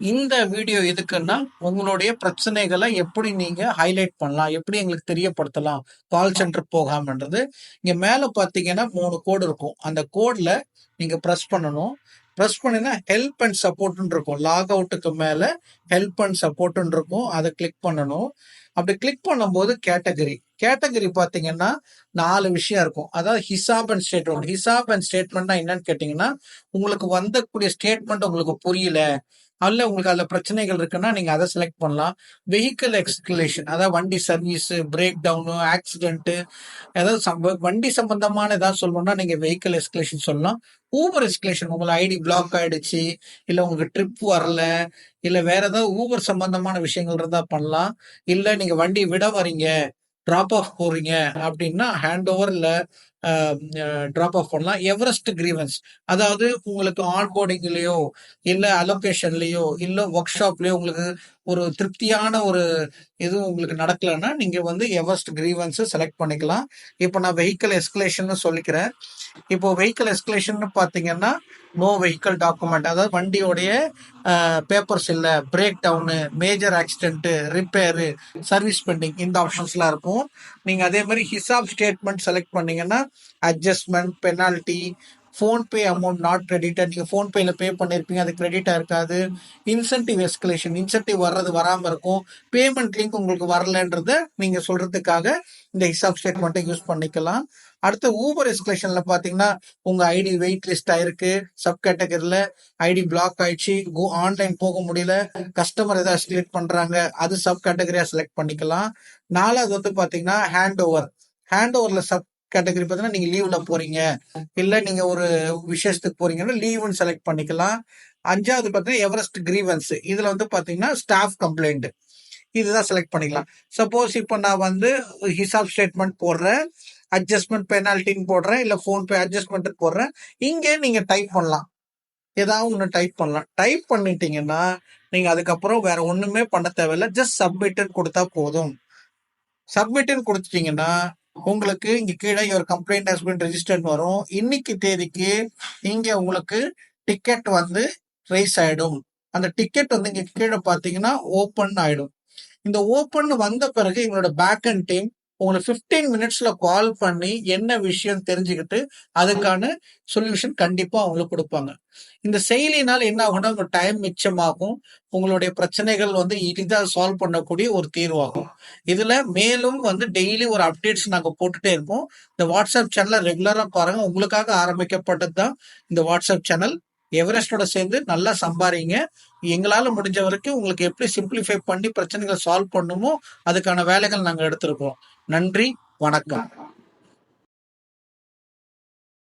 இந்த வீடியோ எதுக்குன்னா, உங்களுடைய பிரச்சனைகள எப்படி நீங்க ஹைலைட் பண்ணலாம்? எப்படி எங்களுக்கு தெரியப்படுத்தலாம்? Call centre போகாமன்றது. இங்க மேல பார்த்தீங்கன்னா 3 கோடு இருக்கும். அந்த கோட்ல நீங்க பிரஸ் பண்ணணும். பிரஸ் பண்ணினா ஹெல்ப் அண்ட் சப்போர்ட்ன்னு இருக்கும். லாக் அவுட்டுக்கு மேல ஹெல்ப் அண்ட் சப்போர்ட்ன்னு இருக்கும். அத கிளிக் பண்ணணும். அப்படி கிளிக் பண்ணும்போது கேட்டகரி. கேட்டகரி பார்த்தீங்கன்னா 4 விஷயம் இருக்கும். அதாவது ஹிசாப் அண்ட் ஸ்டேட்மெண்ட். ஹிசாப் அண்ட் ஸ்டேட்மெண்ட்னா என்னன்னு கேட்டீங்கன்னா, உங்களுக்கு வந்தக்கூடிய ஸ்டேட்மெண்ட் உங்களுக்கு புரியல. அல்ல உங்களுக்கு அதுல பிரச்சனைகள் இருக்குன்னா நீங்க அதை செலக்ட் பண்ணலாம். வெஹிக்கிள் எக்ஸ்கிலேஷன், அதாவது வண்டி சர்வீஸ், பிரேக் டவுனு, ஆக்சிடென்ட், ஏதாவது வண்டி சம்பந்தமான ஏதாவது சொல்லணும்னா நீங்க வெஹிக்கிள் எஸ்கலேஷன் சொல்லலாம். ஊபர் எஸ்கலேஷன், உங்களை ஐடி பிளாக் ஆயிடுச்சு, இல்ல உங்களுக்கு ட்ரிப் வரல, இல்ல வேற ஏதாவது ஊபர் சம்பந்தமான விஷயங்கள் இருந்தா பண்ணலாம். இல்ல நீங்க வண்டி விட வரீங்க, டிராப் ஆஃப் போறீங்க அப்படின்னா ஹேண்ட் ஓவர் இல்ல டிராப் ஆஃப் பண்ணலாம். எவரெஸ்ட் கிரீவன்ஸ், அதாவது உங்களுக்கு ஆன் போர்டிங்லயோ இல்ல அலோகேஷன்லயோ இல்ல ஒர்க் ஷாப்லயோ உங்களுக்கு ஒரு திருப்தியான ஒரு எதுவும் உங்களுக்கு நடக்கலைன்னா நீங்க வந்து எவரெஸ்ட் கிரீவன்ஸ் செலக்ட் பண்ணிக்கலாம். இப்போ நான் வெஹிக்கிள் எஸ்கலேஷன் சொல்லிக்கிறேன். இப்போ வெஹிக்கிள் எஸ்கலேஷன் பாத்தீங்கன்னா நோ வெஹிக்கிள் டாக்குமெண்ட், அதாவது வண்டியோடைய பேப்பர்ஸ் இல்ல, break down, major accident, repair, service pending, இந்த ஆப்ஷன்ஸ்லாம் இருக்கும். நீங்க அதே மாதிரி ஹிசாப் ஸ்டேட்மெண்ட் செலக்ட் பண்ணீங்கன்னா adjustment, penalty, PhonePe amount not credited, நீங்க ஃபோன்பேல பே பண்ணிருப்பீங்க, அது கிரெடிட் ஆயிருக்காது. இன்சென்டிவ் எஸ்கலேஷன், இன்சென்டிவ் வர்றது வராம இருக்கும். பேமெண்ட் லிங்க் உங்களுக்கு வரலன்றத நீங்க சொல்றதுக்காக இந்த ஹிசாப் ஸ்டேட்மெண்ட்டை யூஸ் பண்ணிக்கலாம். அடுத்து ஊபர் எஸ்கலேஷன்ல பாத்தீங்கன்னா உங்க ஐடி வெயிட் லிஸ்ட் ஆயிருக்கு, சப் கேட்டகரியில ஐடி பிளாக் ஆயிடுச்சு, ஆன்லைன் போக முடியல, கஸ்டமர் ஏதாவது எஸ்கலேட் பண்றாங்க, அது சப் கேட்டகரியா செலக்ட் பண்ணிக்கலாம். நாலாவது வந்து பாத்தீங்கன்னா ஹேண்ட் ஓவர். ஹேண்ட் ஓவர்ல சப் கேட்டகரி பார்த்தீங்கன்னா நீங்க லீவ்ல போறீங்க, இல்ல நீங்க ஒரு விசேஷத்துக்கு போறீங்கன்னா லீவ்னு செலக்ட் பண்ணிக்கலாம். அஞ்சாவது பார்த்தீங்கன்னா எவரெஸ்ட் கிரீவன்ஸ், இதுல வந்து பாத்தீங்கன்னா ஸ்டாஃப் கம்ப்ளைண்ட், இதுதான் செலக்ட் பண்ணிக்கலாம். சப்போஸ் இப்போ நான் வந்து ஹிசாப் ஸ்டேட்மெண்ட் போடுறேன், அட்ஜஸ்ட்மெண்ட் பெனால்ட்டின்னு போடுறேன், இல்ல ஃபோன்பே அட்ஜஸ்ட்மெண்ட் போடுறேன், இங்கே நீங்க டைப் பண்ணலாம். ஏதாவது ஒன்று டைப் பண்ணலாம். டைப் பண்ணிட்டீங்கன்னா நீங்க அதுக்கப்புறம் வேற ஒண்ணுமே பண்ண தேவையில்ல. ஜஸ்ட் சப்மிட்னு கொடுத்தா போதும். சப்மிட்னு கொடுத்துட்டீங்கன்னா உங்களுக்கு இங்க கீழே your complaint has been registered வரும். இன்னைக்கு தேதிக்கு இங்க உங்களுக்கு டிக்கெட் வந்து ரைஸ் ஆயிடும். அந்த டிக்கெட் வந்து இங்க கீழே பாத்தீங்கன்னா ஓப்பன் ஆயிடும். இந்த ஓப்பன் வந்த பிறகு எங்களோட பேக் அண்ட் டீம் உங்களுக்கு 15 மினிட்ஸ்ல கால் பண்ணி என்ன விஷயம் தெரிஞ்சுக்கிட்டு அதுக்கான சொல்யூஷன் கண்டிப்பா அவங்களுக்கு கொடுப்பாங்க. இந்த செயலினால் என்ன ஆகும்னா உங்க டைம் மிச்சமாகும். உங்களுடைய பிரச்சனைகள் வந்து எளிதா சால்வ் பண்ணக்கூடிய ஒரு தீர்வாகும். இதுல மேலும் வந்து டெய்லி ஒரு அப்டேட்ஸ் நாங்க போட்டுட்டே இருப்போம். இந்த வாட்ஸ்அப் சேனலை ரெகுலரா பாருங்க. உங்களுக்காக ஆரம்பிக்கப்பட்டது தான் இந்த வாட்ஸ்அப் சேனல். எவரெஸ்டோட சேர்ந்து நல்லா சம்பாதிங்க. எங்களால முடிஞ்ச வரைக்கும் உங்களுக்கு எப்படி சிம்பிளிஃபை பண்ணி பிரச்சனைகளை சால்வ் பண்ணுமோ அதுக்கான வேலைகள் நாங்க எடுத்திருக்கோம். நன்றி, வணக்கம்.